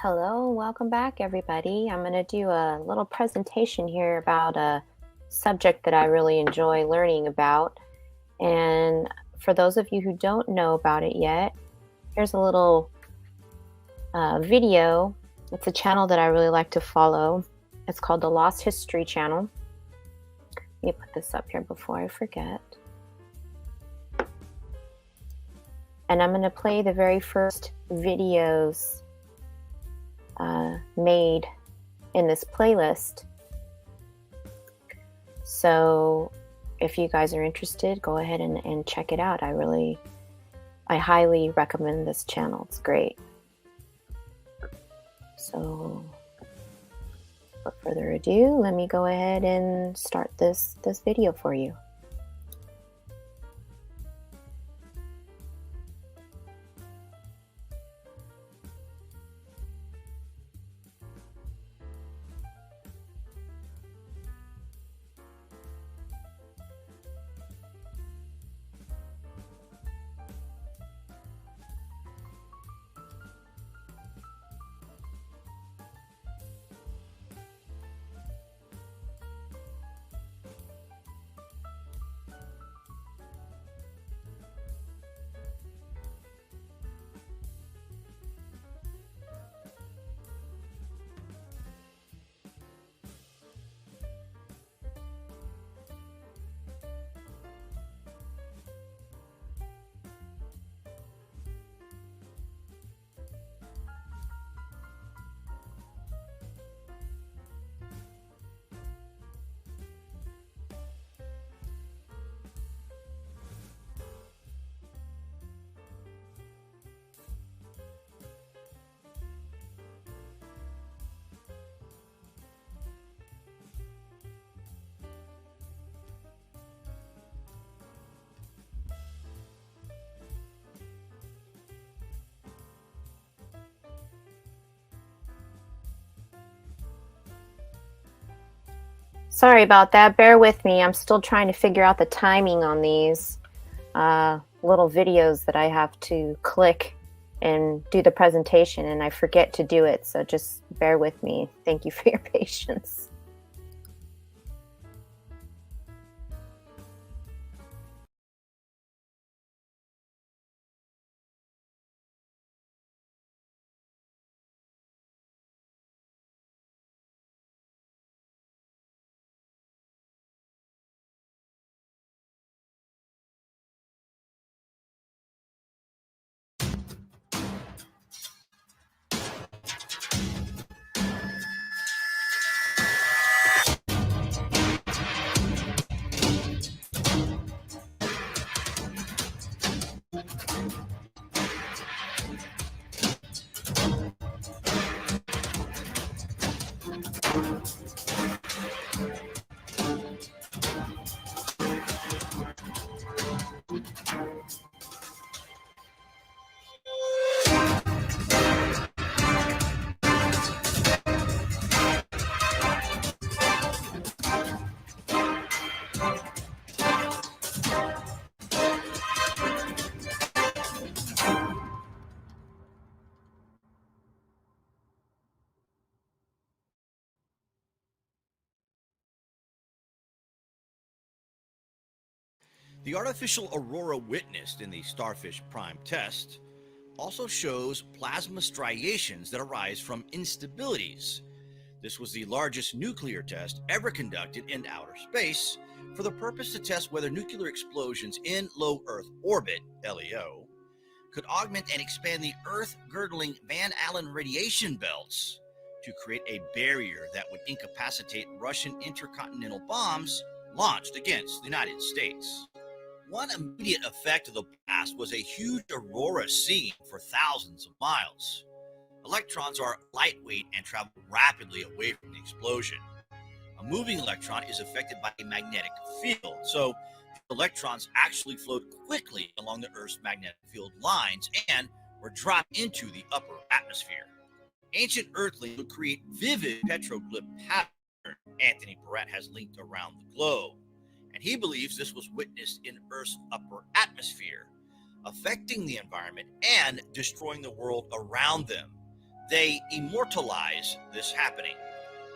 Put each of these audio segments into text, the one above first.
Hello, welcome back, everybody. I'm going to do a little presentation here about a subject that I really enjoy learning about. And for those of you who don't know about it yet, here's a little video. It's a channel that I really like to follow. It's called the Lost History Channel. Let me put this up here before I forget. And I'm going to play the very first videos made in this playlist. So if you guys are interested, go ahead and check it out. I highly recommend this channel. It's great. So without further ado, let me go ahead and start this video for you. Sorry about that. Bear with me. I'm still trying to figure out the timing on these little videos that I have to click and do the presentation, and I forget to do it. So just bear with me. Thank you for your patience. The artificial aurora witnessed in the Starfish Prime test also shows plasma striations that arise from instabilities. This was the largest nuclear test ever conducted in outer space for the purpose to test whether nuclear explosions in low Earth orbit, LEO, could augment and expand the Earth-girdling Van Allen radiation belts to create a barrier that would incapacitate Russian intercontinental bombs launched against the United States. One immediate effect of the blast was a huge aurora seen for thousands of miles. Electrons are lightweight and travel rapidly away from the explosion. A moving electron is affected by a magnetic field, so electrons actually flowed quickly along the Earth's magnetic field lines and were dropped into the upper atmosphere. Ancient Earthlings would create vivid petroglyph patterns Anthony Perret has linked around the globe, and he believes this was witnessed in Earth's upper atmosphere, affecting the environment and destroying the world around them. They immortalize this happening.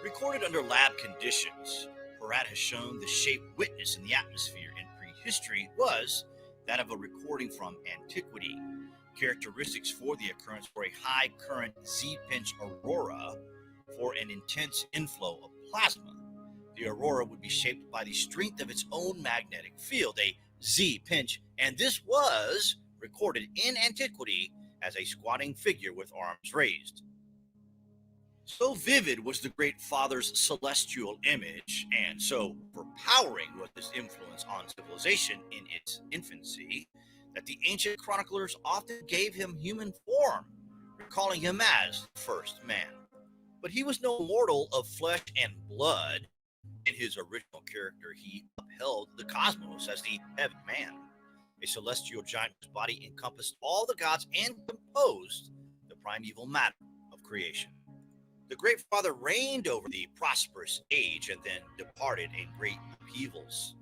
Recorded under lab conditions, Peratt has shown the shape witnessed in the atmosphere in prehistory was that of a recording from antiquity. Characteristics for the occurrence were a high current Z-pinch aurora for an intense inflow of plasma. The aurora would be shaped by the strength of its own magnetic field, a Z-pinch, and this was recorded in antiquity as a squatting figure with arms raised. So vivid was the Great Father's celestial image, and so overpowering was his influence on civilization in its infancy, that the ancient chroniclers often gave him human form, recalling him as the first man. But he was no mortal of flesh and blood. In his original character, he upheld the cosmos as the heaven man, a celestial giant whose body encompassed all the gods and composed the primeval matter of creation. The Great Father reigned over the prosperous age and then departed in great upheavals.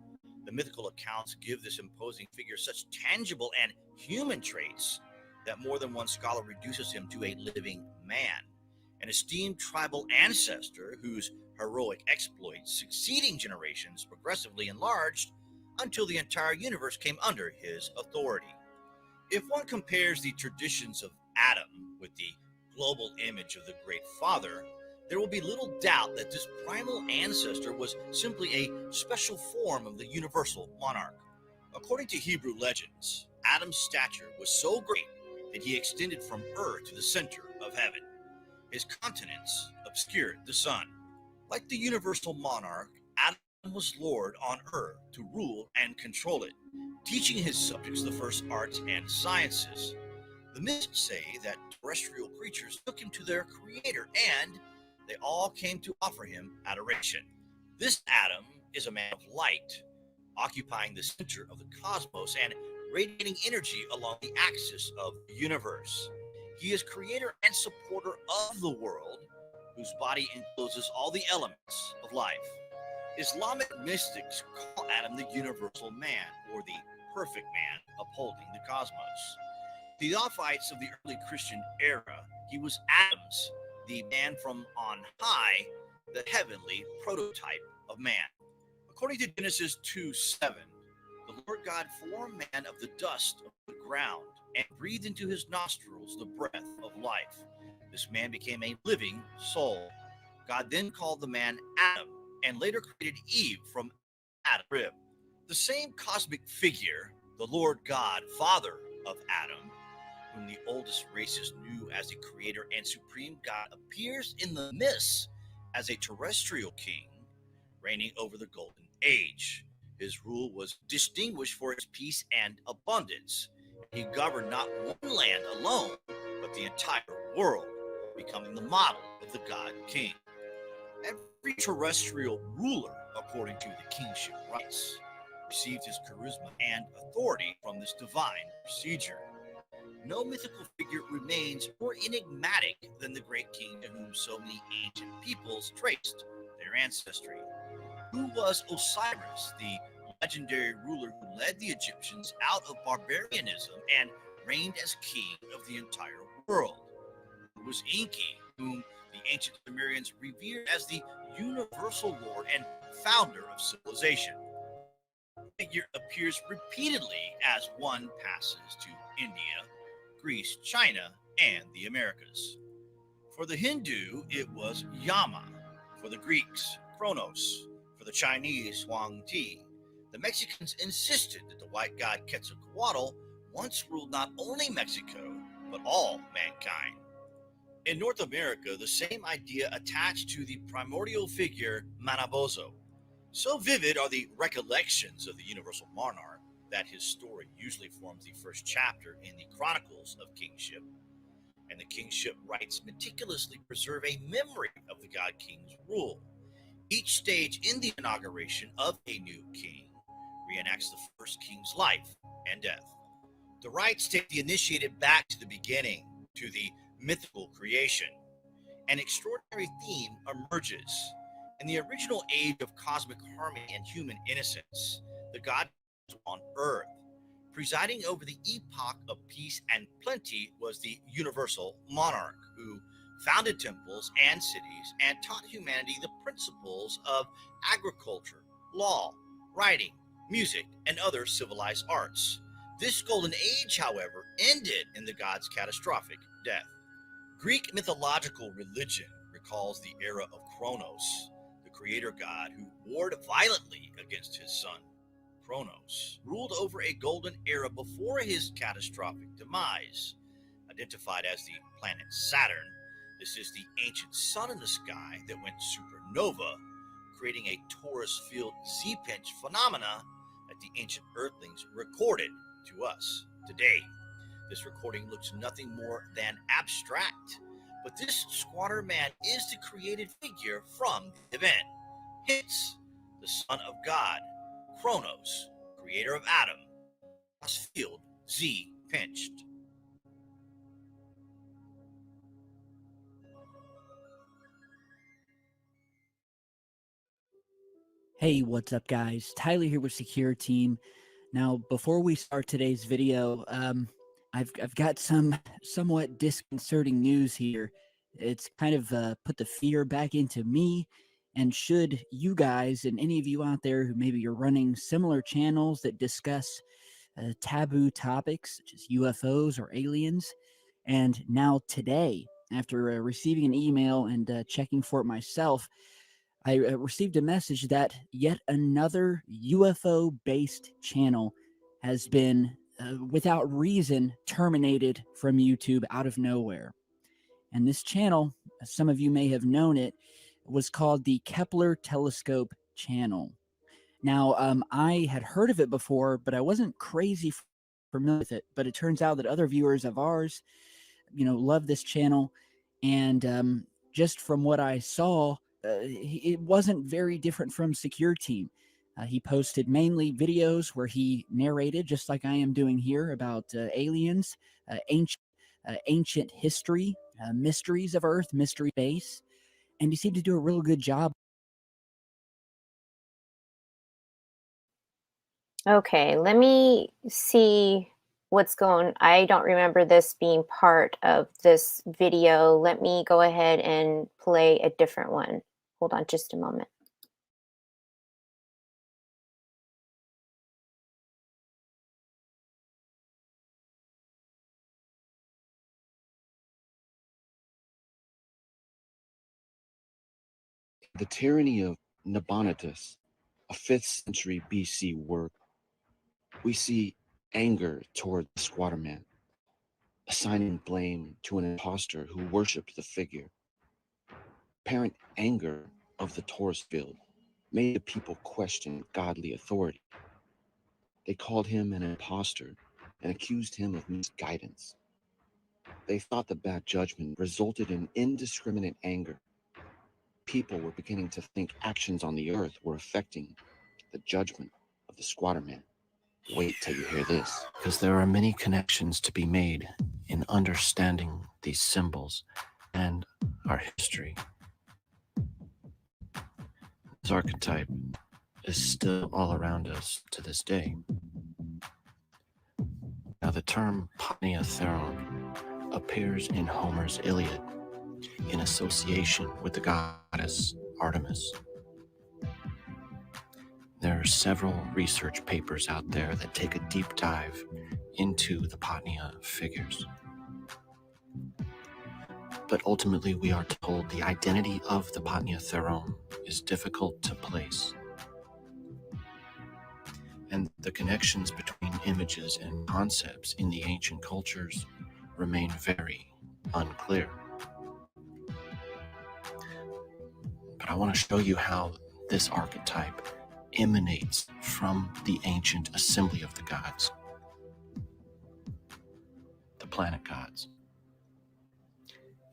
The mythical accounts give this imposing figure such tangible and human traits that more than one scholar reduces him to a living man, an esteemed tribal ancestor whose heroic exploits succeeding generations progressively enlarged until the entire universe came under his authority. If one compares the traditions of Adam with the global image of the Great Father, there will be little doubt that this primal ancestor was simply a special form of the universal monarch. According to Hebrew legends, Adam's stature was so great that he extended from earth to the center of heaven. His continents obscured the sun. Like the universal monarch, Adam was Lord on earth to rule and control it, teaching his subjects the first arts and sciences. The myths say that terrestrial creatures took him to their creator and they all came to offer him adoration. This Adam is a man of light, occupying the center of the cosmos and radiating energy along the axis of the universe. He is creator and supporter of the world, whose body encloses all the elements of life. Islamic mystics call Adam the universal man, or the perfect man upholding the cosmos. To the Theophites of the early Christian era, he was Adam's, the man from on high, the heavenly prototype of man. According to Genesis 2:7, the Lord God formed man of the dust of the ground and breathed into his nostrils the breath of life. This man became a living soul. God then called the man Adam and later created Eve from Adam's rib. The same cosmic figure, the Lord God, Father of Adam, whom the oldest races knew as the creator and supreme God, appears in the myths as a terrestrial king reigning over the Golden Age. His rule was distinguished for its peace and abundance. He governed not one land alone, but the entire world, becoming the model of the God King. Every terrestrial ruler, according to the kingship rights, received his charisma and authority from this divine procedure. No mythical figure remains more enigmatic than the great king to whom so many ancient peoples traced their ancestry. Who was Osiris, the legendary ruler who led the Egyptians out of barbarianism and reigned as king of the entire world? Who was Enki, whom the ancient Sumerians revered as the universal lord and founder of civilization? The figure appears repeatedly as one passes to India, Greece, China, and the Americas. For the Hindu, it was Yama. For the Greeks, Kronos. For the Chinese, Huang Ti. The Mexicans insisted that the white god Quetzalcoatl once ruled not only Mexico, but all mankind. In North America, the same idea attached to the primordial figure Manabozho. So vivid are the recollections of the universal monarch that his story usually forms the first chapter in the Chronicles of Kingship, and the kingship rights meticulously preserve a memory of the God King's rule. Each stage in the inauguration of a new king reenacts the first king's life and death. The rites take the initiated back to the beginning, to the mythical creation. An extraordinary theme emerges. In the original age of cosmic harmony and human innocence, the God on earth. Presiding over the epoch of peace and plenty was the universal monarch, who founded temples and cities, and taught humanity the principles of agriculture, law, writing, music, and other civilized arts. This golden age, however, ended in the god's catastrophic death. Greek mythological religion recalls the era of Kronos, the creator god who warred violently against his son. Kronos ruled over a golden era before his catastrophic demise. Identified as the planet Saturn, this is the ancient sun in the sky that went supernova, creating a torus field Z-pinch phenomena that the ancient Earthlings recorded to us today. This recording looks nothing more than abstract, but this squatter man is the created figure from the event. Hence, the Son of God, Kronos, creator of Adam, field Z pinched. Hey, what's up, guys? Tyler here with Secure Team. Now, before we start today's video, I've got some somewhat disconcerting news here. It's kind of put the fear back into me, and should you guys and any of you out there who maybe you're running similar channels that discuss taboo topics such as UFOs or aliens, and now today, after receiving an email and checking for it myself, I received a message that yet another UFO-based channel has been, without reason, terminated from YouTube out of nowhere. And this channel, as some of you may have known it, was called the Kepler Telescope Channel. Now, I had heard of it before, but I wasn't crazy familiar with it. But it turns out that other viewers of ours, love this channel. And just from what I saw, it wasn't very different from Secure Team. He posted mainly videos where he narrated, just like I am doing here, about aliens, ancient history, mysteries of Earth, mystery base, and he seemed to do a real good job. Okay, let me see what's going. I don't remember this being part of this video. Let me go ahead and play a different one. Hold on just a moment. The Tyranny of Nabonidus, a 5th century BC work, we see anger toward the squatter man, assigning blame to an impostor who worshipped the figure. Apparent anger of the Taurus field made the people question godly authority. They called him an impostor and accused him of misguidance. They thought the bad judgment resulted in indiscriminate anger. People were beginning to think actions on the earth were affecting the judgment of the squatter man. Wait till you hear this, because there are many connections to be made in understanding these symbols and our history. This archetype is still all around us to this day. Now, the term Patnia Theron appears in Homer's Iliad in association with the goddess Artemis. There are several research papers out there that take a deep dive into the Patnia figures. But ultimately, we are told the identity of the Patnia Theron is difficult to place. And the connections between images and concepts in the ancient cultures remain very unclear. But I want to show you how this archetype emanates from the ancient assembly of the gods, the planet gods.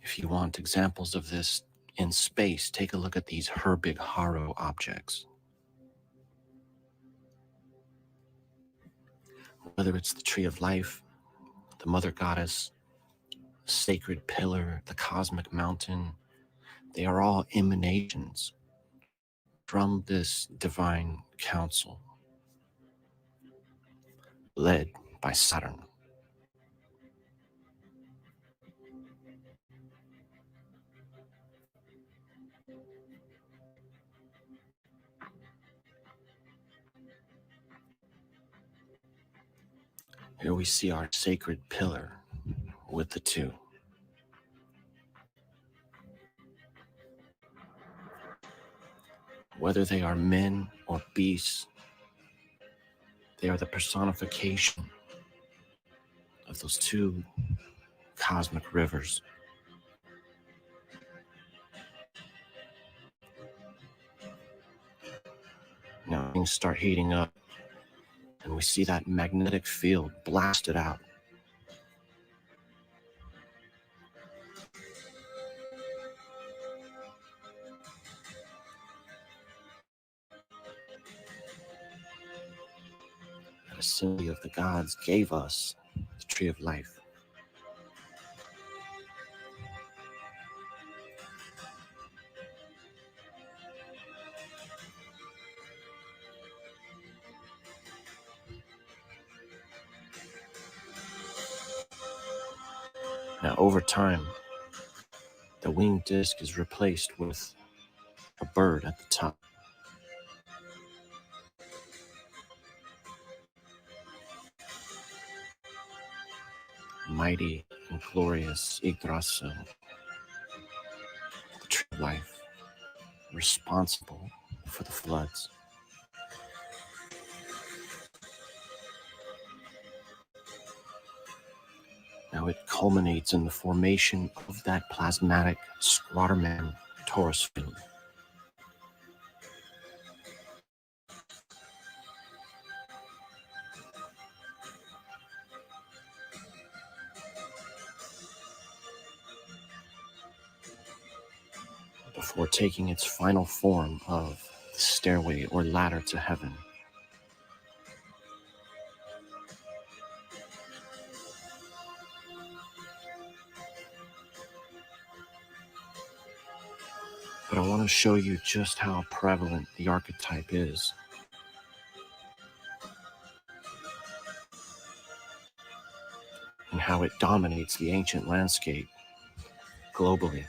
If you want examples of this in space, take a look at these Herbig-Haro objects. Whether it's the Tree of Life, the Mother Goddess, Sacred Pillar, the Cosmic Mountain, they are all emanations from this divine council, led by Saturn. Here we see our sacred pillar with the two. Whether they are men or beasts, they are the personification of those two cosmic rivers. Now things start heating up, and we see that magnetic field blasted out. That assembly of the gods gave us the tree of life. Now, over time, the winged disc is replaced with a bird at the top. Mighty and glorious Yggdrasil, the tree of life, responsible for the floods. Now it culminates in the formation of that plasmatic Squatterman torus field. Before taking its final form of the stairway or ladder to heaven. But I want to show you just how prevalent the archetype is. And how it dominates the ancient landscape globally.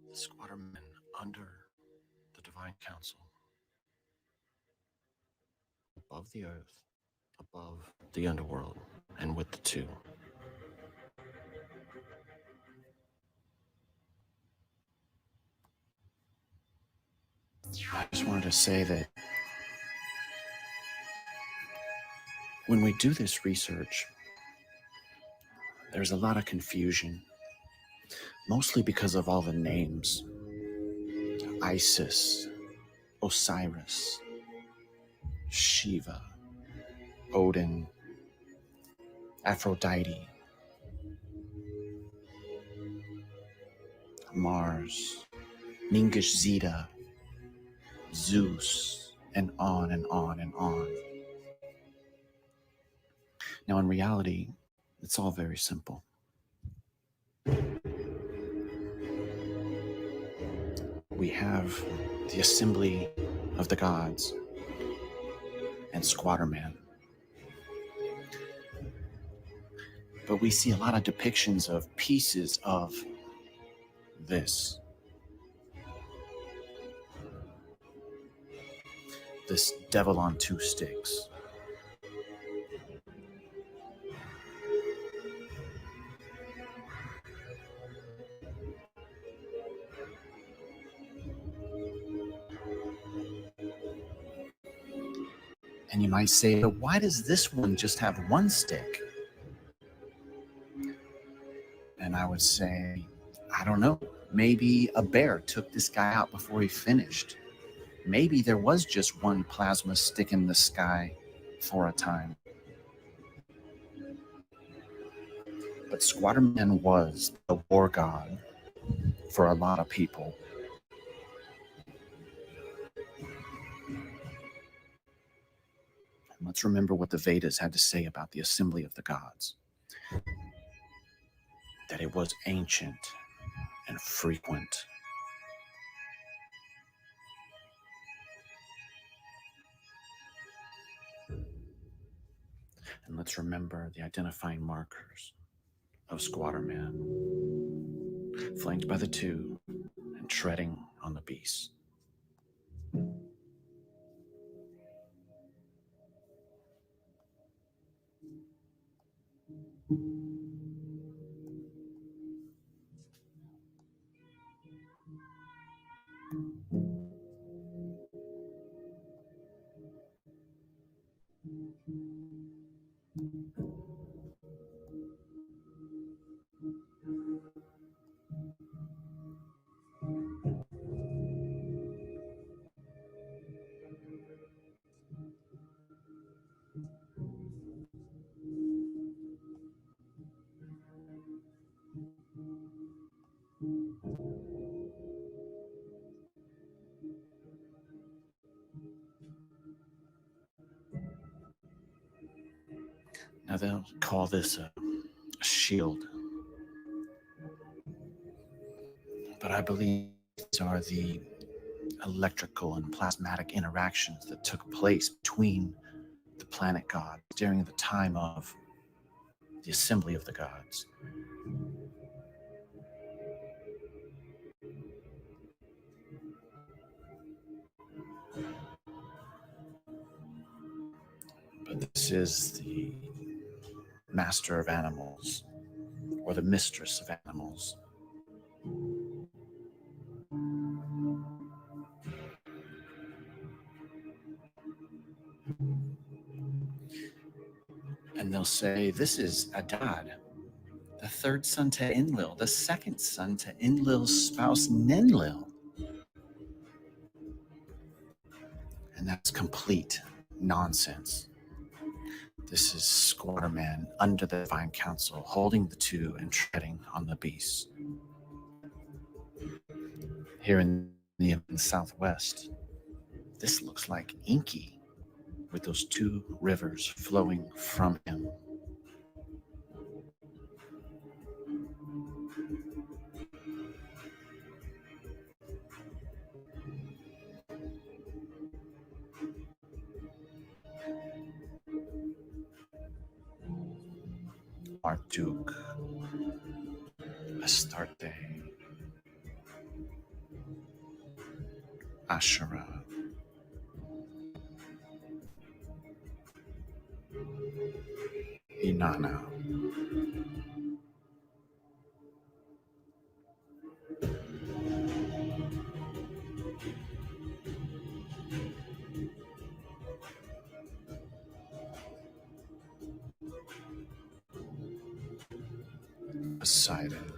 The Squattermen under the Divine Council, above the earth, above the underworld, and with the two. I just wanted to say that when we do this research, there's a lot of confusion, mostly because of all the names. Isis, Osiris, Shiva, Odin, Aphrodite, Mars, Mingish Zeta, Zeus, and on and on and on. Now, in reality, it's all very simple. We have the Assembly of the Gods and Squatterman. But we see a lot of depictions of pieces of this devil on two sticks. And you might say, but why does this one just have one stick? And I would say, I don't know. Maybe a bear took this guy out before he finished. Maybe there was just one plasma stick in the sky for a time. But Squatterman was the war god for a lot of people. And let's remember what the Vedas had to say about the Assembly of the Gods. That it was ancient and frequent. And let's remember the identifying markers of Squatterman, flanked by the two and treading on the beast. Now they'll call this a shield. But I believe these are the electrical and plasmatic interactions that took place between the planet god during the time of the Assembly of the Gods. But this is the master of animals, or the mistress of animals. And they'll say, this is Adad, the third son to Enlil, the second son to Enlil's spouse Nenlil. And that's complete nonsense. This is Squatterman under the Divine Council, holding the two and treading on the beast. Here in the southwest, this looks like Enki, with those two rivers flowing from him. Marduk, Astarte, Asherah, Inanna, Poseidon,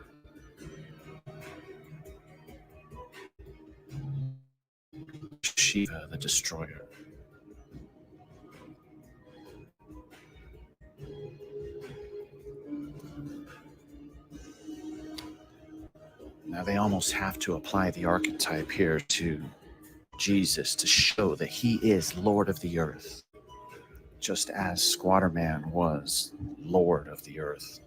Shiva the Destroyer, now they almost have to apply the archetype here to Jesus to show that he is Lord of the earth, just as Squatterman was Lord of the earth.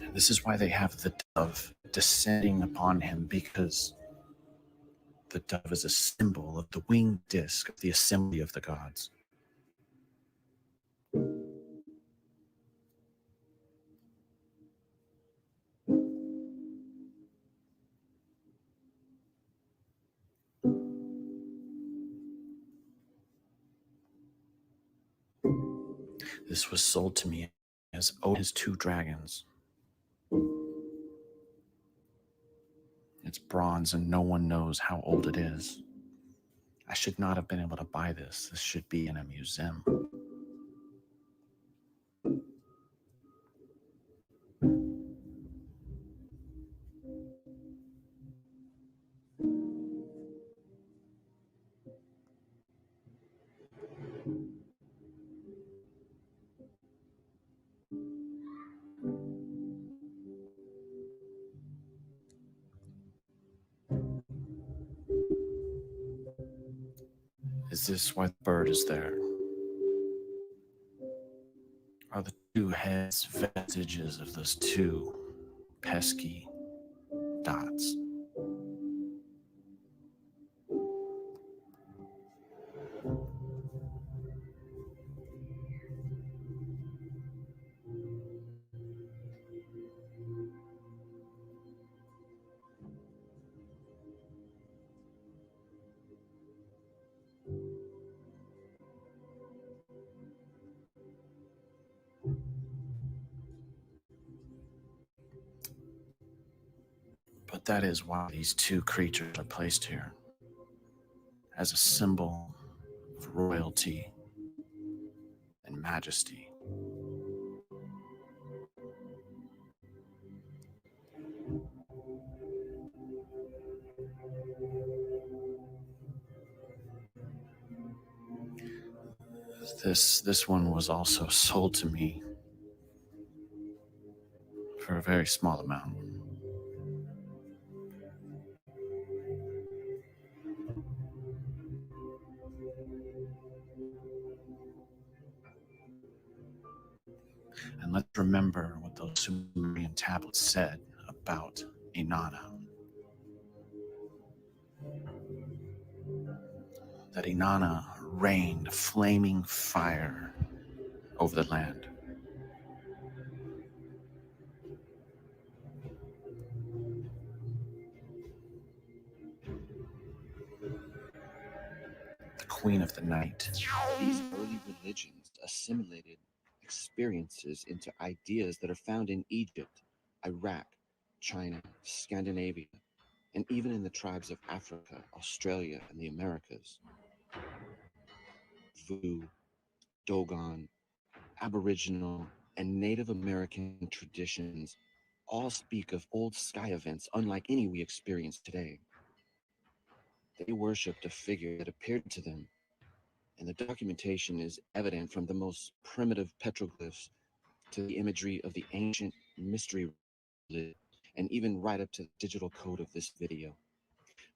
And this is why they have the dove descending upon him, because the dove is a symbol of the winged disc of the assembly of the gods. This was sold to me as Odin's two dragons. It's bronze and no one knows how old it is. I should not have been able to buy this. This should be in a museum. Is this why the bird is there? Are the two heads vestiges of those two pesky dots? But that is why these two creatures are placed here, as a symbol of royalty and majesty. This one was also sold to me for a very small amount. And let's remember what those Sumerian tablets said about Inanna. That Inanna rained flaming fire over the land. The queen of the night. These early religions assimilated experiences into ideas that are found in Egypt, Iraq, China, Scandinavia, and even in the tribes of Africa, Australia, and the Americas. Voodoo, Dogon, Aboriginal, and Native American traditions all speak of old sky events unlike any we experience today. They worshipped a figure that appeared to them, and the documentation is evident from the most primitive petroglyphs to the imagery of the ancient mystery religion, and even right up to the digital code of this video.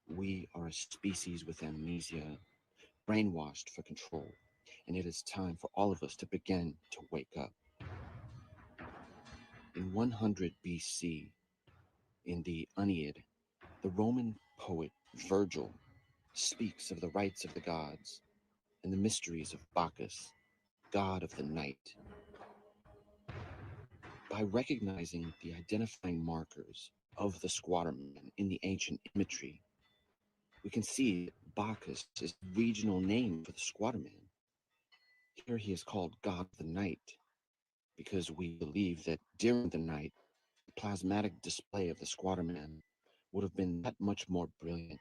We are a species with amnesia, brainwashed for control, and it is time for all of us to begin to wake up. In 100 BC, in the Uneid, The Roman poet Virgil speaks of the rites of the gods and the mysteries of Bacchus, god of the night. By recognizing the identifying markers of the squatter man in the ancient imagery, we can see that Bacchus is a regional name for the squatter man. Here he is called god of the night because we believe that during the night, the plasmatic display of the squatter man would have been that much more brilliant.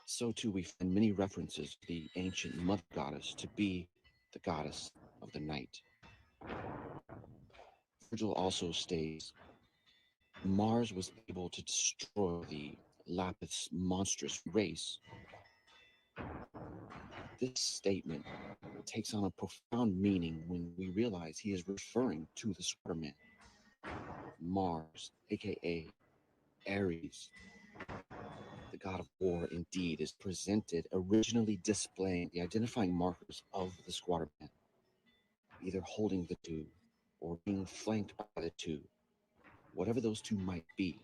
So too we find many references to the ancient mother goddess to be the goddess of the night. Virgil also states Mars was able to destroy the Lapith's monstrous race. This statement takes on a profound meaning when we realize he is referring to the squatter man. Mars, aka Ares, the god of war, indeed, is presented originally displaying the identifying markers of the squatter man, either holding the two or being flanked by the two, whatever those two might be,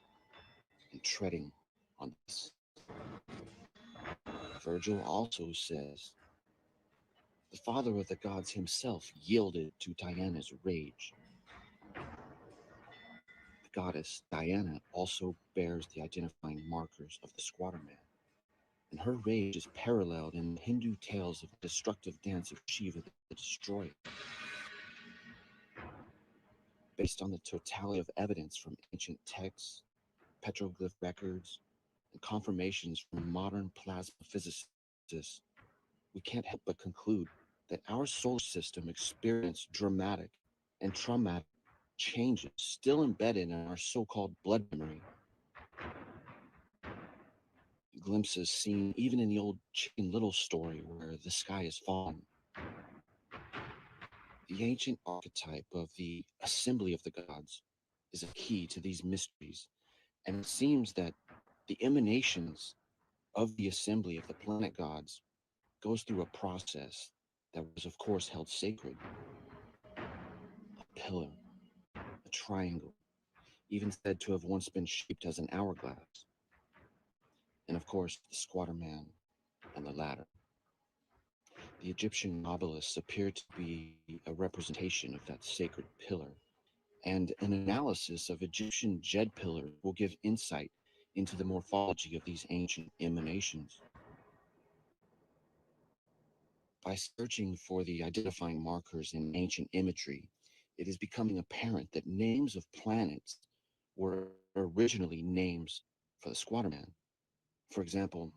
and treading on this. Virgil also says the father of the gods himself yielded to Diana's rage. The goddess Diana also bears the identifying markers of the squatter man, and her rage is paralleled in the Hindu tales of the destructive dance of Shiva the Destroyer. Based on the totality of evidence from ancient texts, petroglyph records, and confirmations from modern plasma physicists, we can't help but conclude that our solar system experienced dramatic and traumatic changes still embedded in our so-called blood memory. Glimpses seen even in the old Chicken Little story where the sky is falling. The ancient archetype of the assembly of the gods is a key to these mysteries, and it seems that the emanations of the assembly of the planet gods goes through a process that was of course held sacred. A pillar, a triangle, even said to have once been shaped as an hourglass. And of course, the squatter man and the ladder. The Egyptian obelisks appear to be a representation of that sacred pillar, and an analysis of Egyptian jed pillars will give insight into the morphology of these ancient emanations. By searching for the identifying markers in ancient imagery, it is becoming apparent that names of planets were originally names for the squatter man. For example,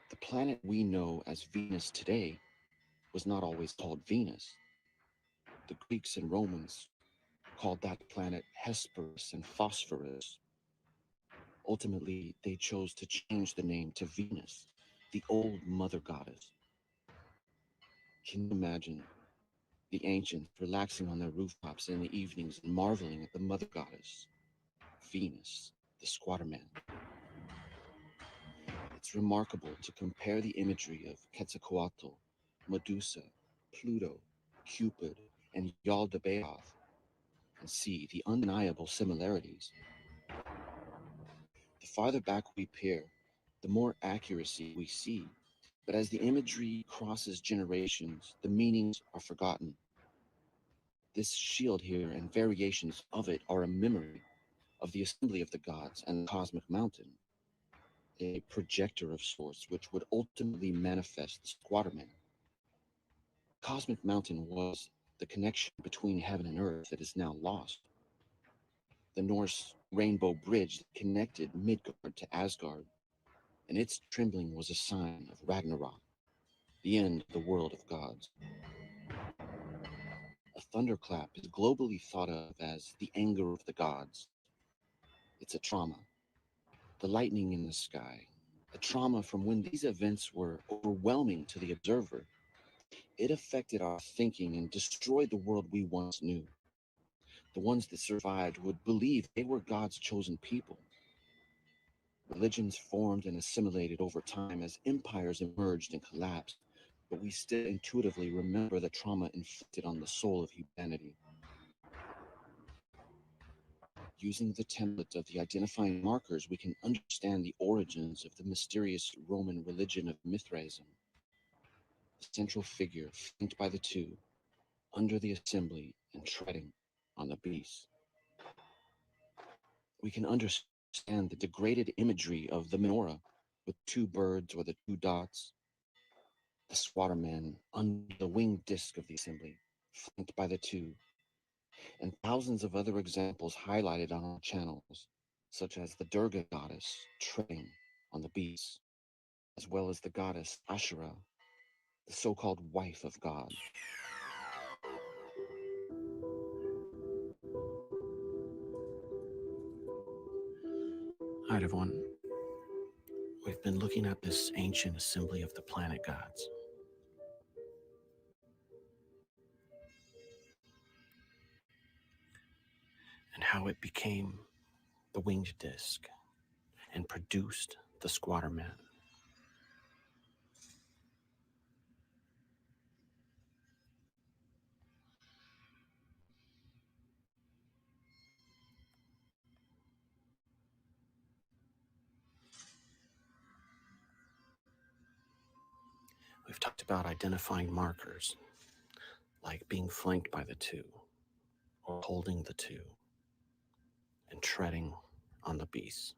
the planet we know as Venus today was not always called Venus. The Greeks and Romans called that planet Hesperus and Phosphorus. Ultimately, they chose to change the name to Venus, the old mother goddess. Can you imagine the ancients relaxing on their rooftops in the evenings and marveling at the mother goddess, Venus, the squatter man? It's remarkable to compare the imagery of Quetzalcoatl, Medusa, Pluto, Cupid, and Yaldabaoth and see the undeniable similarities. The farther back we peer, the more accuracy we see. But as the imagery crosses generations, the meanings are forgotten. This shield here and variations of it are a memory of the assembly of the gods and the cosmic mountain, a projector of sorts which would ultimately manifest the squatter man. Cosmic mountain was the connection between heaven and earth that is now lost. The Norse rainbow bridge that connected Midgard to Asgard, and its trembling was a sign of Ragnarok, the end of the world of gods. A thunderclap is globally thought of as the anger of the gods. It's a trauma. The lightning in the sky, a trauma from when these events were overwhelming to the observer. It affected our thinking and destroyed the world we once knew. The ones that survived would believe they were God's chosen people. Religions formed and assimilated over time as empires emerged and collapsed, but we still intuitively remember the trauma inflicted on the soul of humanity. Using the template of the identifying markers, we can understand the origins of the mysterious Roman religion of Mithraism. The central figure flanked by the two, under the assembly and treading on the beast. We can understand the degraded imagery of the menorah with two birds or the two dots, the squatterman under the winged disc of the assembly, flanked by the two, and thousands of other examples highlighted on our channels, such as the Durga goddess treading on the beast, as well as the goddess Asherah, the so-called wife of God. All right, everyone. We've been looking at this ancient assembly of the planet gods. And how it became the winged disc and produced the squatter man. We've talked about identifying markers, like being flanked by the two, or holding the two, and treading on the beast.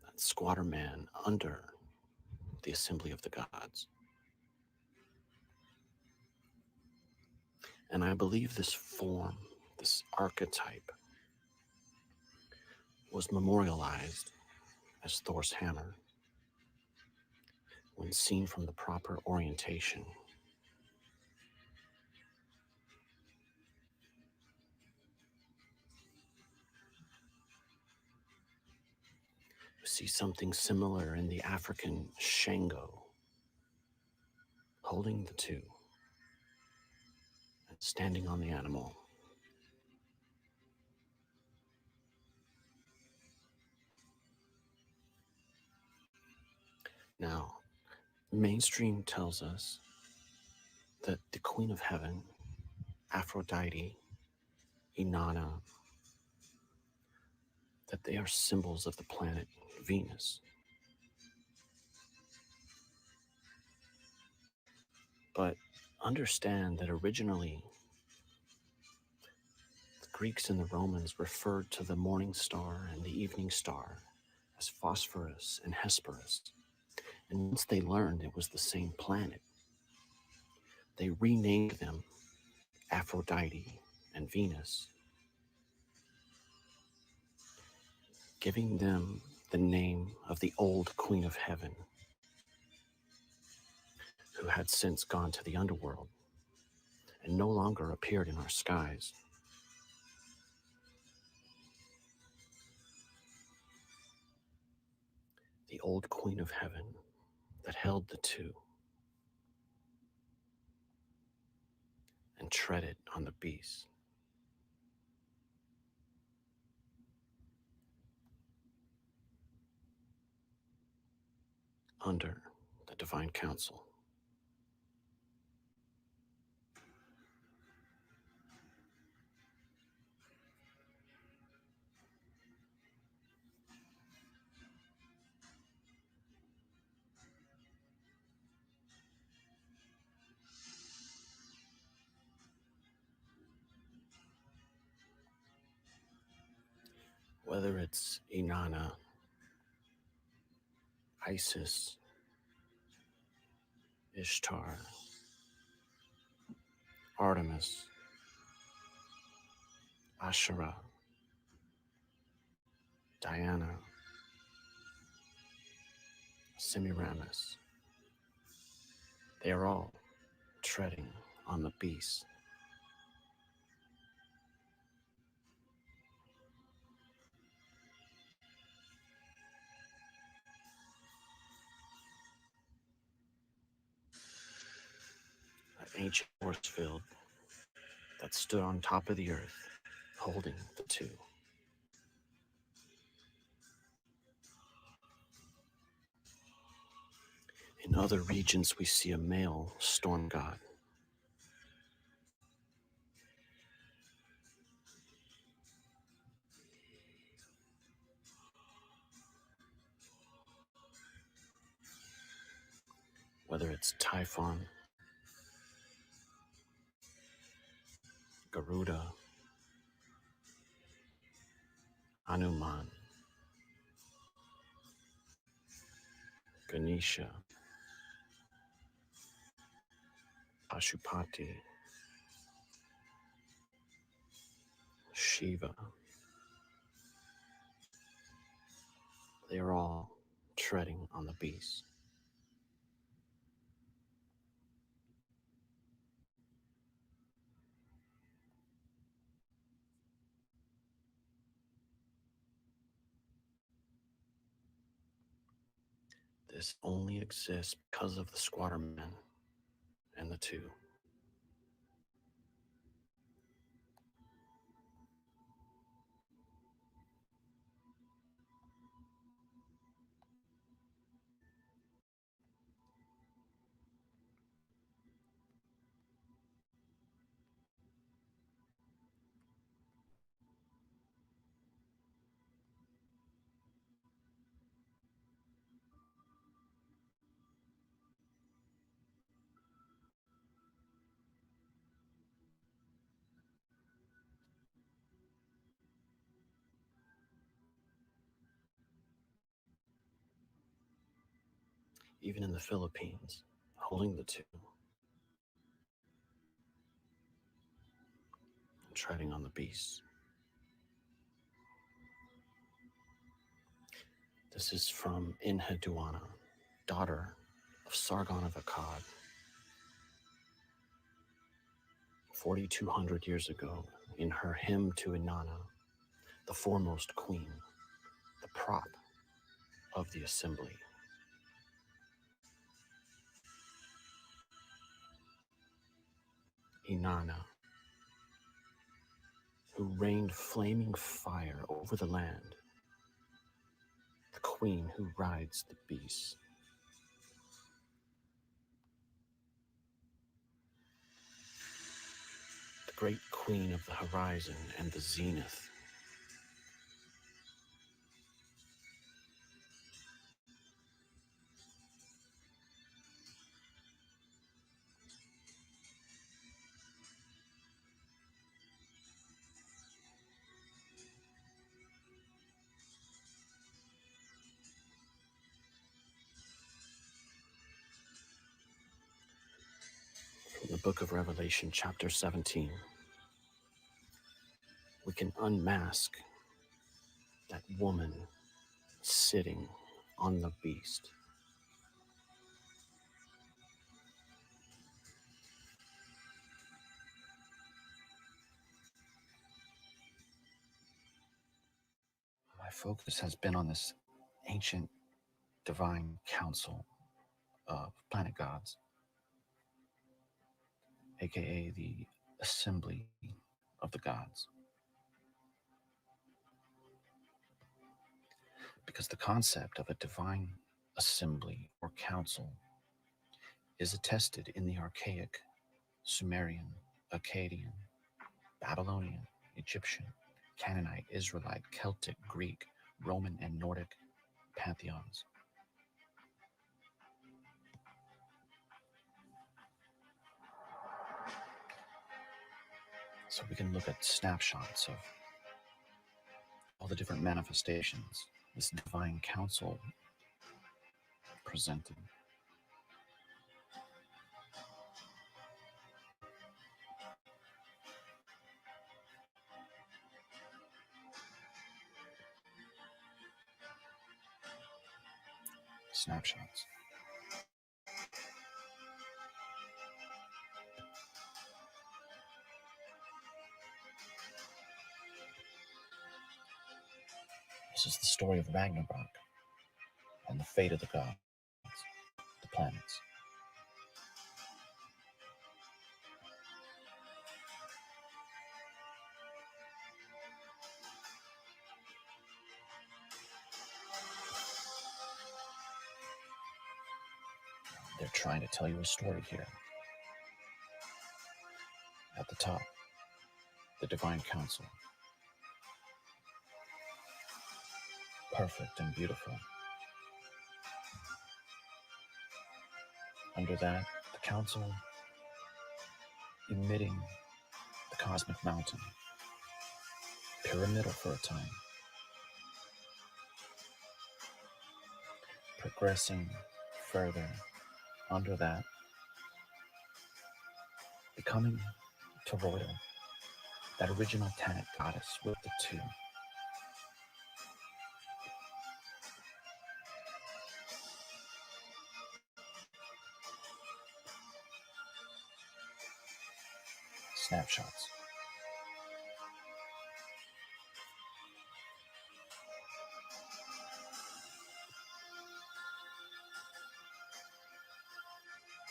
That squatter man under the assembly of the gods. And I believe this form, this archetype, was memorialized as Thor's hammer when seen from the proper orientation. We see something similar in the African Shango, holding the two and standing on the animal. Now, mainstream tells us that the Queen of Heaven, Aphrodite, Inanna, that they are symbols of the planet Venus. But understand that originally, the Greeks and the Romans referred to the morning star and the evening star as Phosphorus and Hesperus. And once they learned it was the same planet, they renamed them Aphrodite and Venus, giving them the name of the old Queen of Heaven, who had since gone to the underworld and no longer appeared in our skies. The old Queen of Heaven that held the two and treaded on the beast. Under the divine counsel. Whether it's Inanna, Isis, Ishtar, Artemis, Asherah, Diana, Semiramis, they are all treading on the beast. An ancient force field that stood on top of the earth, holding the two. In other regions, we see a male storm god. Whether it's Typhon, Garuda, Hanuman, Ganesha, Pashupati, Shiva, they are all treading on the beast. This only exists because of the squatter men and the two. Even in the Philippines, holding the two, treading on the beast. This is from Enheduanna, daughter of Sargon of Akkad. 4,200 years ago, in her hymn to Inanna, the foremost queen, the prop of the assembly. Inanna, who rained flaming fire over the land, the queen who rides the beast. The great queen of the horizon and the zenith. From the book of Revelation, chapter 17, we can unmask that woman sitting on the beast. My focus has been on this ancient divine council of planet gods, aka the assembly of the gods. Because the concept of a divine assembly or council is attested in the archaic Sumerian, Akkadian, Babylonian, Egyptian, Canaanite, Israelite, Celtic, Greek, Roman, and Nordic pantheons. So we can look at snapshots of all the different manifestations this divine council presented. Snapshots. This is the story of Ragnarok and the fate of the gods, the planets. They're trying to tell you a story here. At the top, the Divine Council. Perfect and beautiful. Under that, the Council emitting the cosmic mountain. Pyramidal for a time. Progressing further under that, becoming Toroidal, that original Tanit goddess with the two. Snapshots.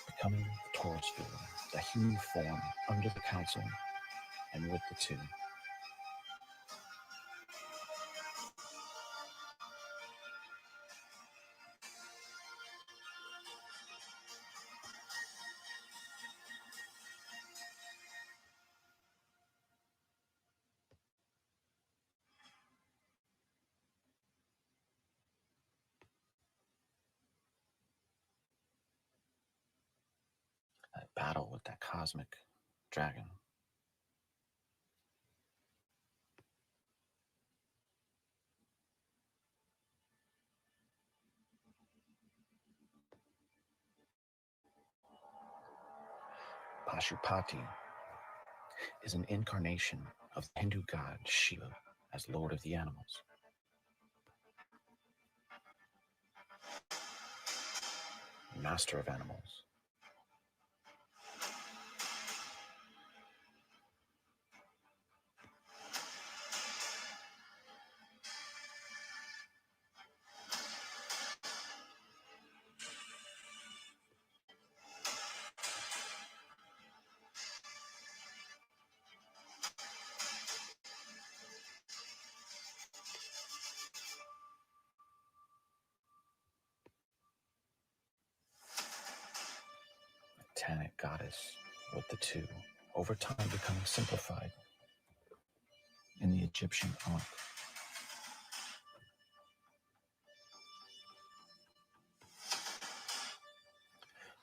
Becoming the Taurus field, the human form under the Council and with the two. That battle with that cosmic dragon. Pashupati is an incarnation of the Hindu god Shiva as Lord of the Animals. Master of animals. Tanit goddess with the two, over time becoming simplified in the Egyptian Ankh.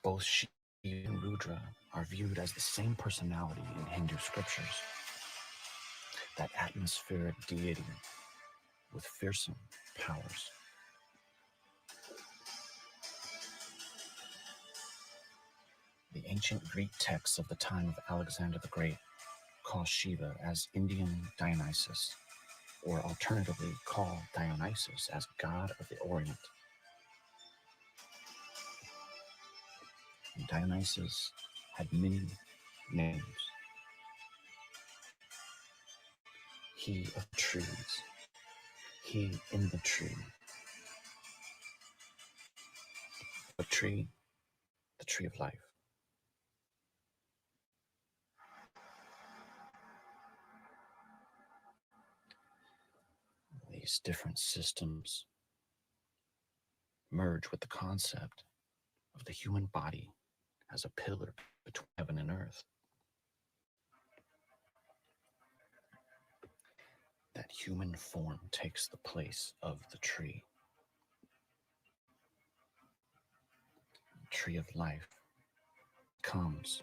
Both Shiva and Rudra are viewed as the same personality in Hindu scriptures. That atmospheric deity with fearsome powers. The ancient Greek texts of the time of Alexander the Great call Shiva as Indian Dionysus, or alternatively call Dionysus as God of the Orient. And Dionysus had many names. He of trees, he in the tree. The tree of life. These different systems merge with the concept of the human body as a pillar between heaven and earth. That human form takes the place of the tree. The tree of life comes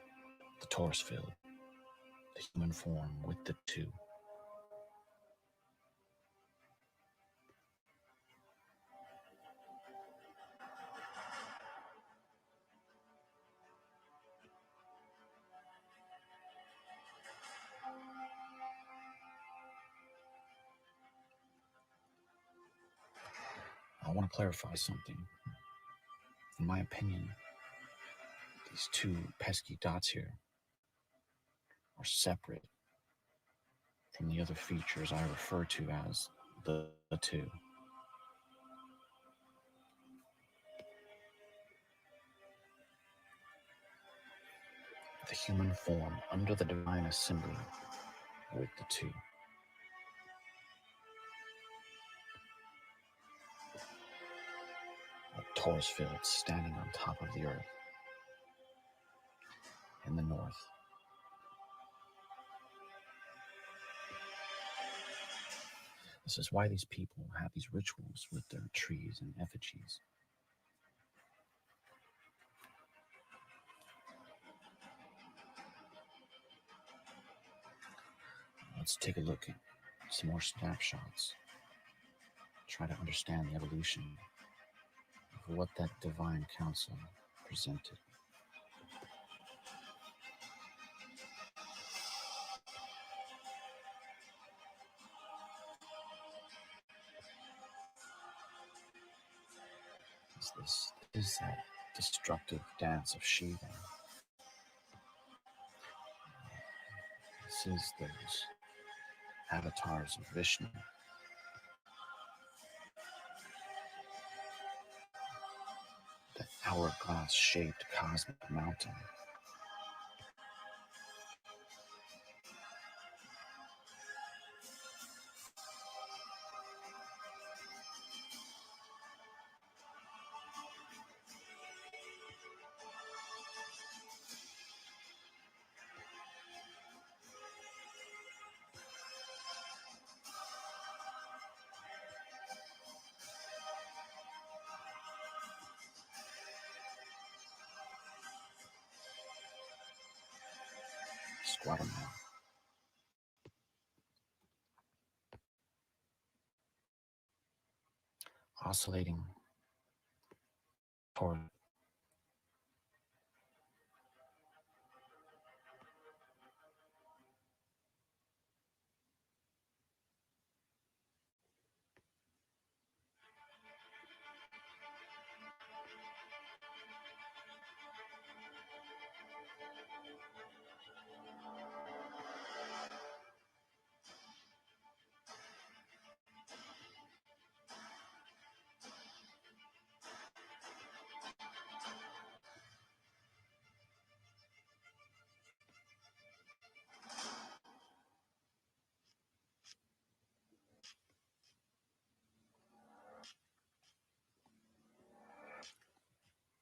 the Taurus field, the human form with the two. I want to clarify something. In my opinion, these two pesky dots here are separate from the other features I refer to as the two. The human form under the divine assembly with the two. A Taurus field standing on top of the earth, in the north. This is why these people have these rituals with their trees and effigies. Let's take a look at some more snapshots. Try to understand the evolution of what that divine council presented. This is that destructive dance of Shiva. This is those avatars of Vishnu. That hourglass-shaped cosmic mountain. Squatter man. Oscillating toward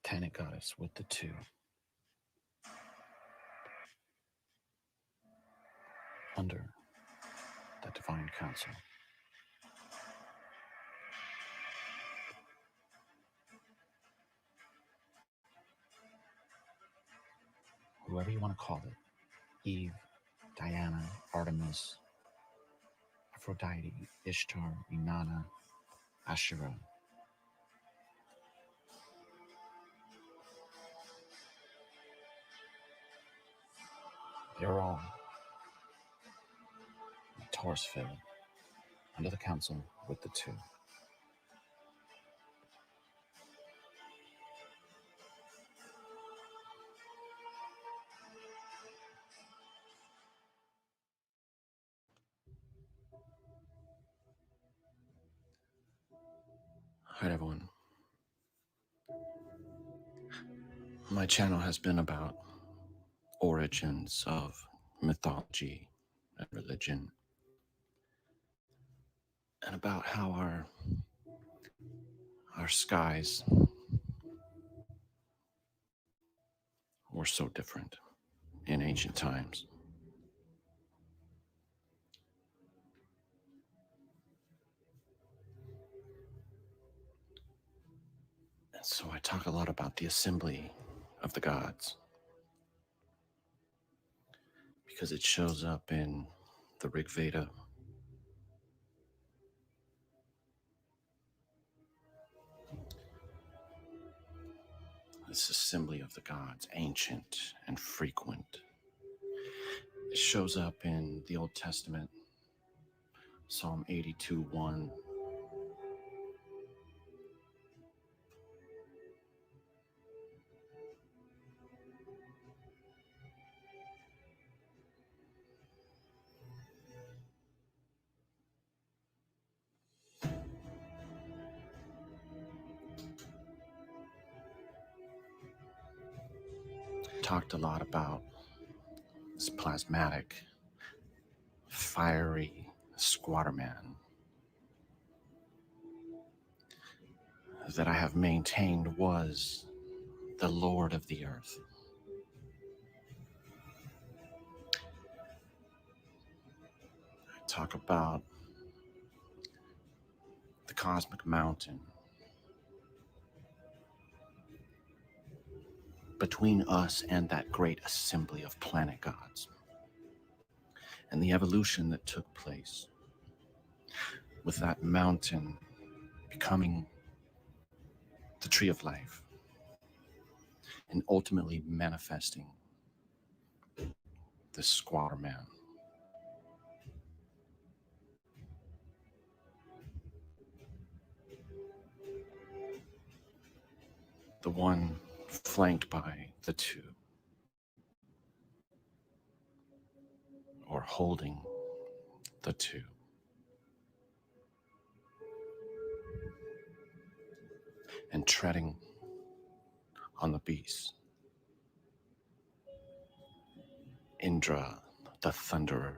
Tanit goddess with the two. Under the divine council. Whoever you want to call it, Eve, Diana, Artemis, Aphrodite, Ishtar, Inanna, Asherah. They're all in the Taurus field, under the council with the two. Alright, everyone. My channel has been about origins of mythology and religion, and about how our skies were so different in ancient times. And so I talk a lot about the assembly of the gods, because it shows up in the Rig Veda. This assembly of the gods, ancient and frequent. It shows up in the Old Testament, Psalm 82:1. Talked a lot about this plasmatic, fiery squatter man that I have maintained was the Lord of the earth. talk about the cosmic mountain between us and that great assembly of planet gods, and the evolution that took place with that mountain becoming the tree of life and ultimately manifesting the squatter man. The one flanked by the two, or holding the two. And treading on the beast. Indra, the thunderer.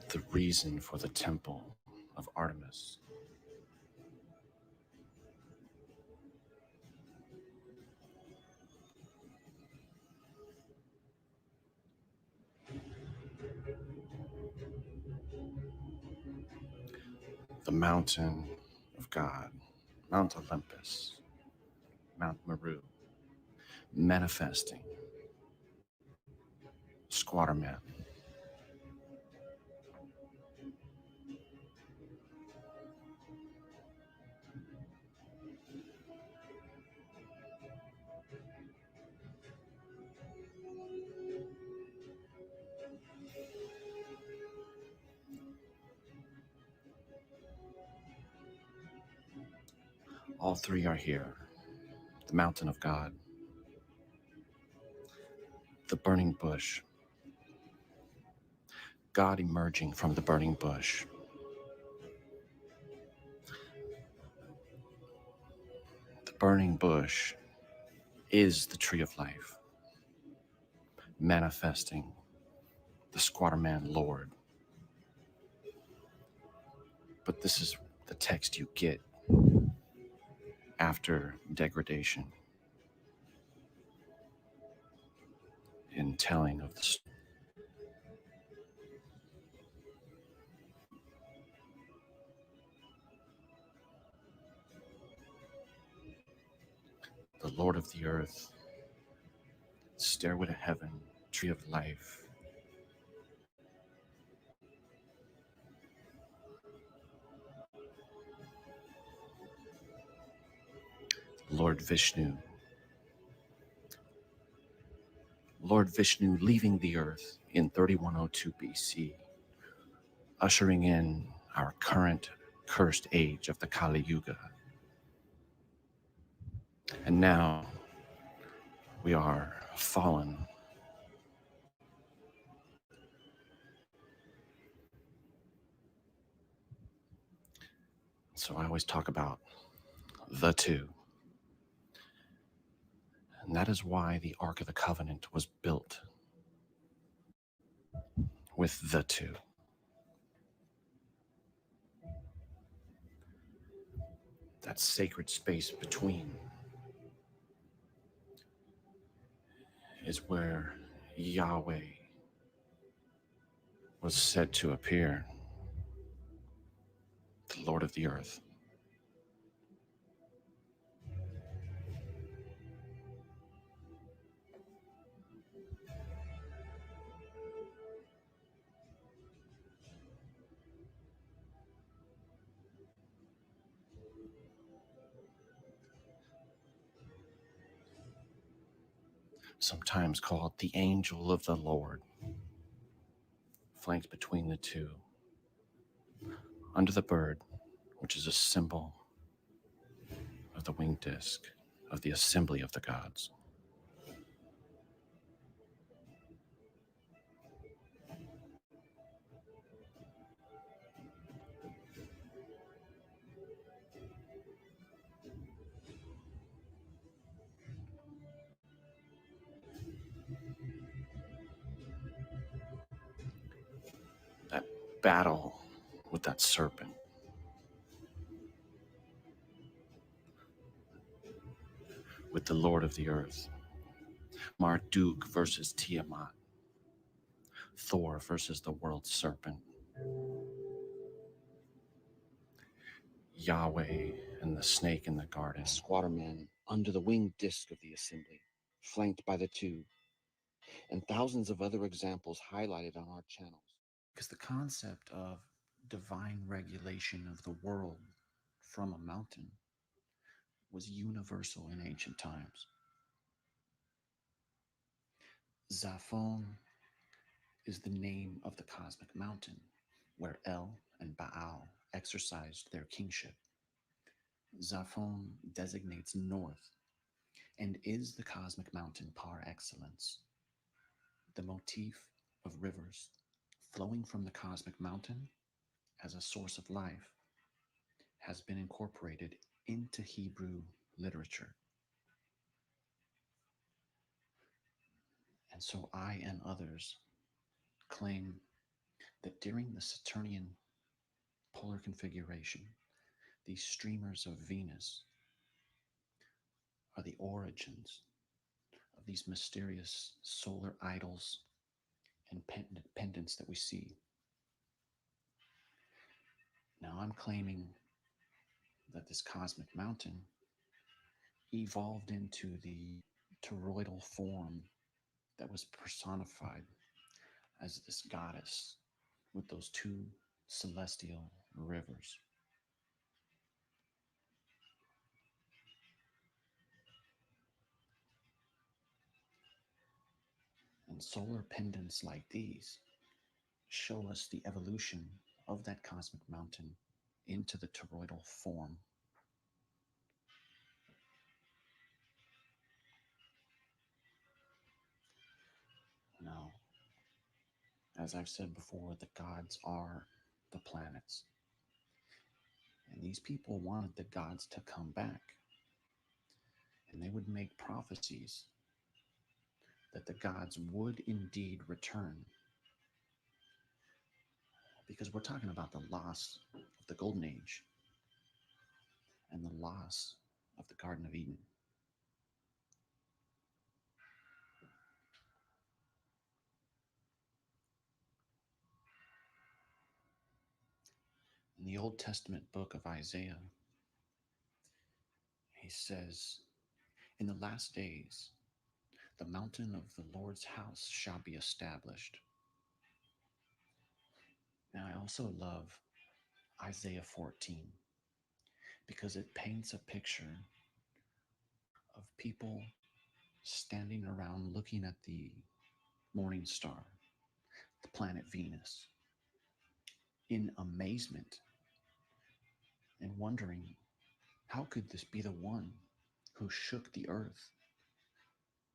The reason for the temple of Artemis. The mountain of God, Mount Olympus, Mount Meru, manifesting squatter man. All three are here. The mountain of God, the burning bush, God emerging from the burning bush. The burning bush is the tree of life, manifesting the squatter man Lord. But this is the text you get after degradation in telling of the story. The Lord of the earth, stairway to heaven, tree of life. Lord Vishnu leaving the earth in 3102 BC, ushering in our current cursed age of the Kali Yuga. And now we are fallen. So I always talk about the two. And that is why the Ark of the Covenant was built with the two. That sacred space between is where Yahweh was said to appear, the Lord of the earth. Sometimes called the angel of the Lord, flanked between the two, under the bird, which is a symbol of the winged disc of the assembly of the gods. That battle with that serpent. With the Lord of the Earth. Marduk versus Tiamat. Thor versus the world serpent. Yahweh and the snake in the garden. Squatterman under the winged disc of the assembly, flanked by the two, and thousands of other examples highlighted on our channels. Because the concept of divine regulation of the world from a mountain was universal in ancient times. Zaphon is the name of the cosmic mountain where El and Baal exercised their kingship. Zaphon designates north and is the cosmic mountain par excellence. The motif of rivers flowing from the cosmic mountain as a source of life has been incorporated into Hebrew literature. And so I and others claim that during the Saturnian polar configuration, these streamers of Venus are the origins of these mysterious solar idols and pendants that we see. Now I'm claiming that this cosmic mountain evolved into the toroidal form that was personified as this goddess with those two celestial rivers. And solar pendants like these show us the evolution of that cosmic mountain into the toroidal form. Now, as I've said before, the gods are the planets. And these people wanted the gods to come back. And they would make prophecies that the gods would indeed return. Because we're talking about the loss of the Golden Age and the loss of the Garden of Eden. In the Old Testament book of Isaiah, he says, "In the last days, the mountain of the Lord's house shall be established." Now, I also love Isaiah 14 because it paints a picture of people standing around looking at the morning star, the planet Venus, in amazement and wondering, how could this be the one who shook the earth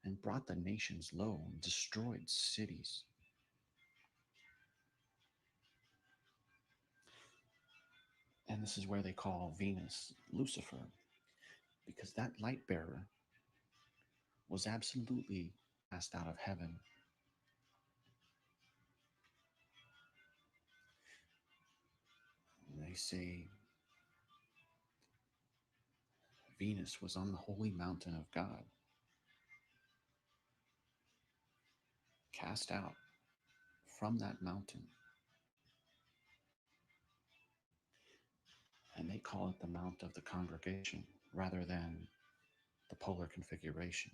and brought the nations low and destroyed cities? And this is where they call Venus Lucifer, because that light bearer was absolutely cast out of heaven. And they say Venus was on the holy mountain of God, cast out from that mountain. And they call it the Mount of the Congregation rather than the polar configuration.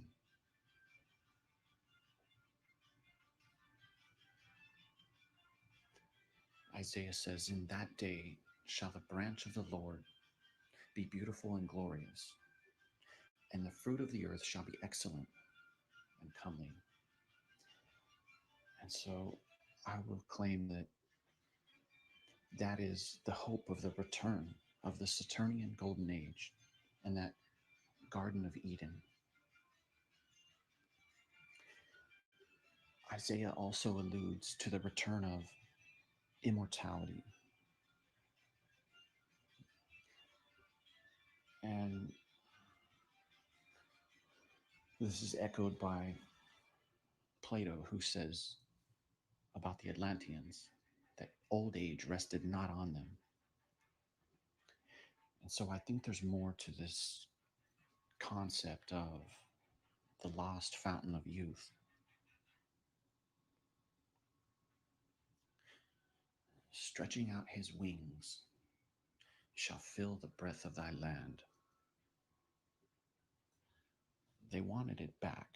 Isaiah says, "In that day shall the branch of the Lord be beautiful and glorious, and the fruit of the earth shall be excellent and comely." And so I will claim that that is the hope of the return of the Saturnian Golden Age and that Garden of Eden. Isaiah also alludes to the return of immortality. And this is echoed by Plato, who says about the Atlanteans that old age rested not on them. And so I think there's more to this concept of the lost fountain of youth. Stretching out his wings, shall fill the breadth of thy land. They wanted it back.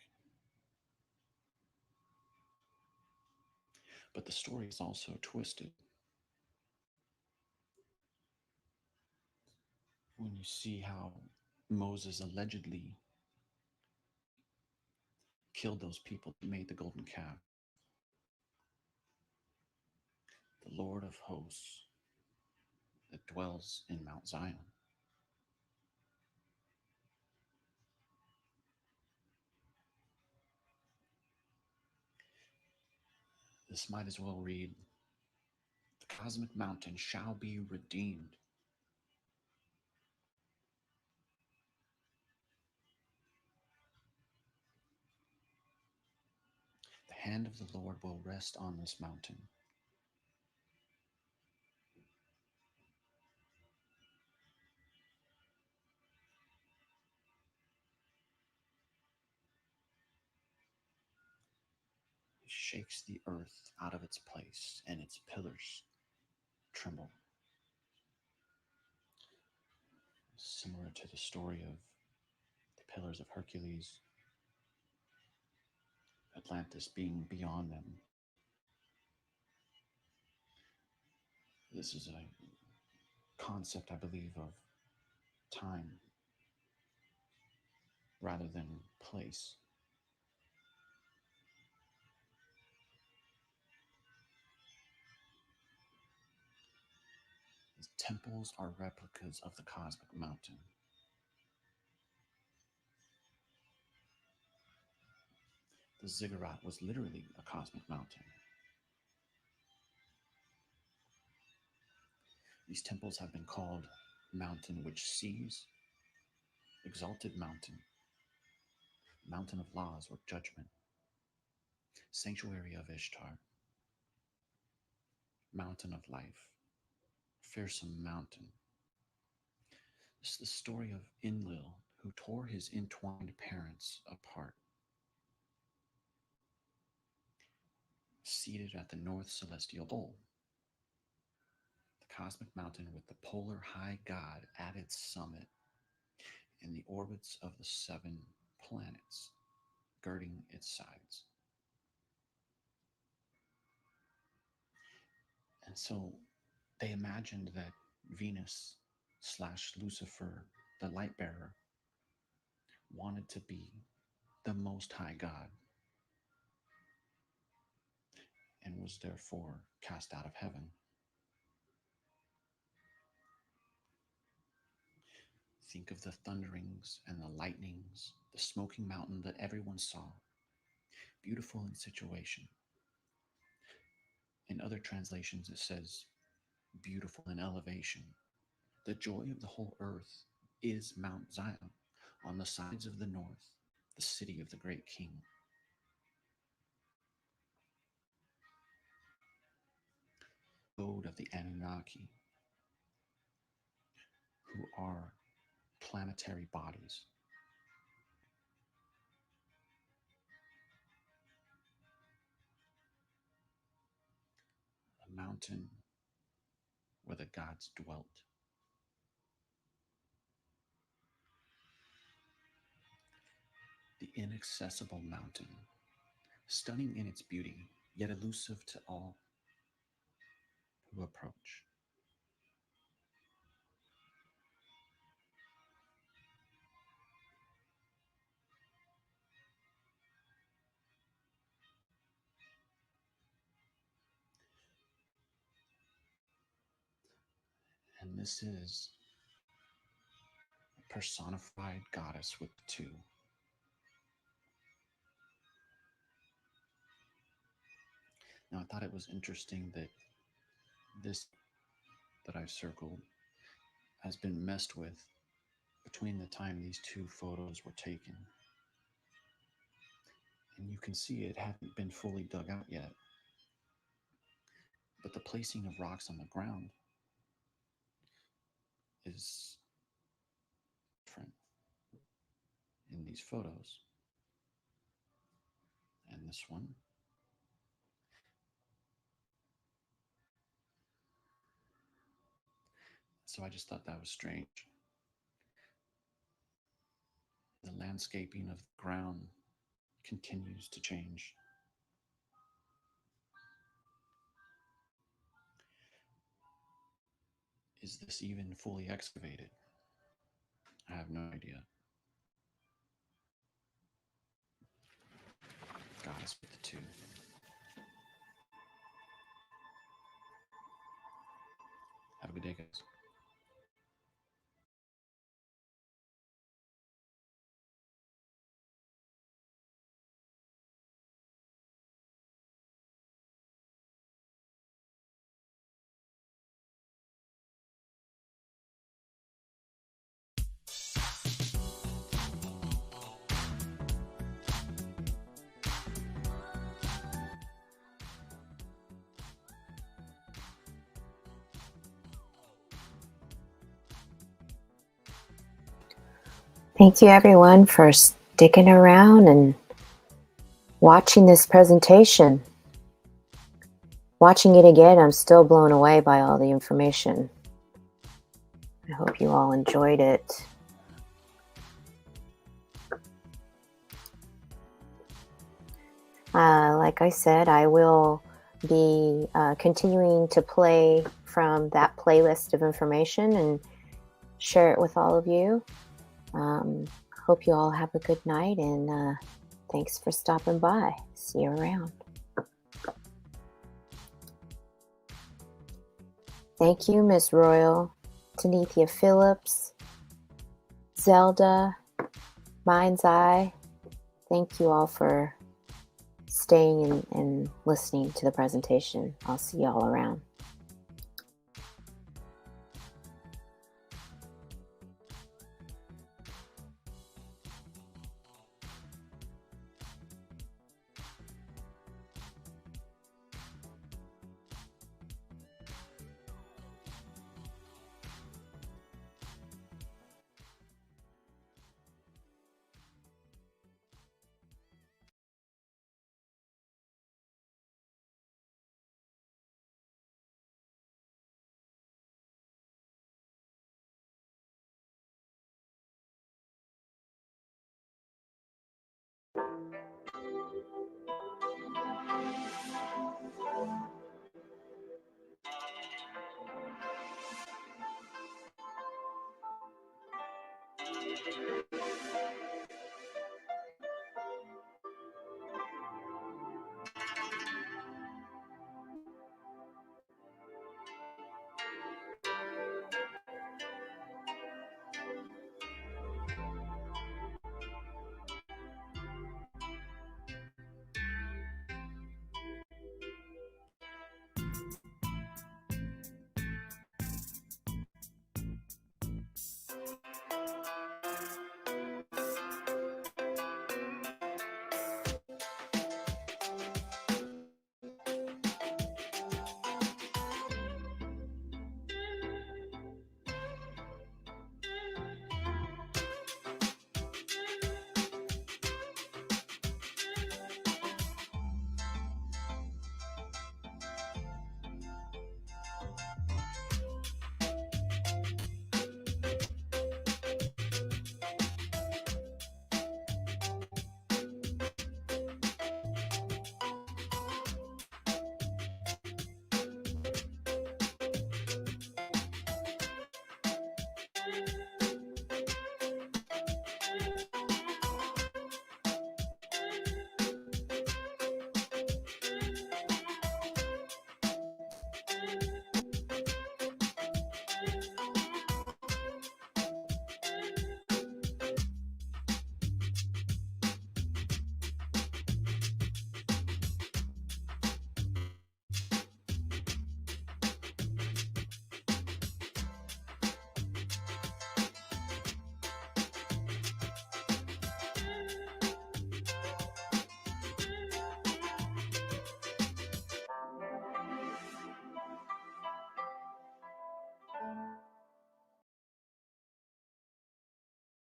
But the story is also twisted. When you see how Moses allegedly killed those people that made the golden calf, the Lord of hosts that dwells in Mount Zion. This might as well read, the cosmic mountain shall be redeemed. The hand of the Lord will rest on this mountain. He shakes the earth out of its place, and its pillars tremble. Similar to the story of the pillars of Hercules, Atlantis being beyond them. This is a concept, I believe, of time rather than place. The temples are replicas of the cosmic mountain. The ziggurat was literally a cosmic mountain. These temples have been called mountain which sees, exalted mountain, mountain of laws or judgment, sanctuary of Ishtar, mountain of life, fearsome mountain. This is the story of Enlil, who tore his entwined parents apart. Seated at the North Celestial Bowl, the cosmic mountain with the polar high god at its summit, and the orbits of the 7 planets girding its sides. And so they imagined that Venus / Lucifer, the light bearer, wanted to be the most high god and was therefore cast out of heaven. Think of the thunderings and the lightnings, the smoking mountain that everyone saw, beautiful in situation. In other translations, it says, beautiful in elevation. The joy of the whole earth is Mount Zion, on the sides of the north, the city of the great king. Abode of the Anunnaki, who are planetary bodies. A mountain where the gods dwelt. The inaccessible mountain, stunning in its beauty, yet elusive to all who approach. And this is a personified goddess with the 2. Now, I thought it was interesting that this that I've circled has been messed with between the time these 2 photos were taken. And you can see it hadn't been fully dug out yet. But the placing of rocks on the ground is different in these photos. And this one. So I just thought that was strange. The landscaping of the ground continues to change. Is this even fully excavated? I have no idea. Goddess with the two. Have a good day, guys. Thank you, everyone, for sticking around and watching this presentation. Watching it again, I'm still blown away by all the information. I hope you all enjoyed it. Like I said, I will be continuing to play from that playlist of information and share it with all of you. Hope you all have a good night, and thanks for stopping by. See you around. Thank you, Miss Royal, Tanithia Phillips, Zelda, Mind's Eye. Thank you all for staying and listening to the presentation. I'll see you all around.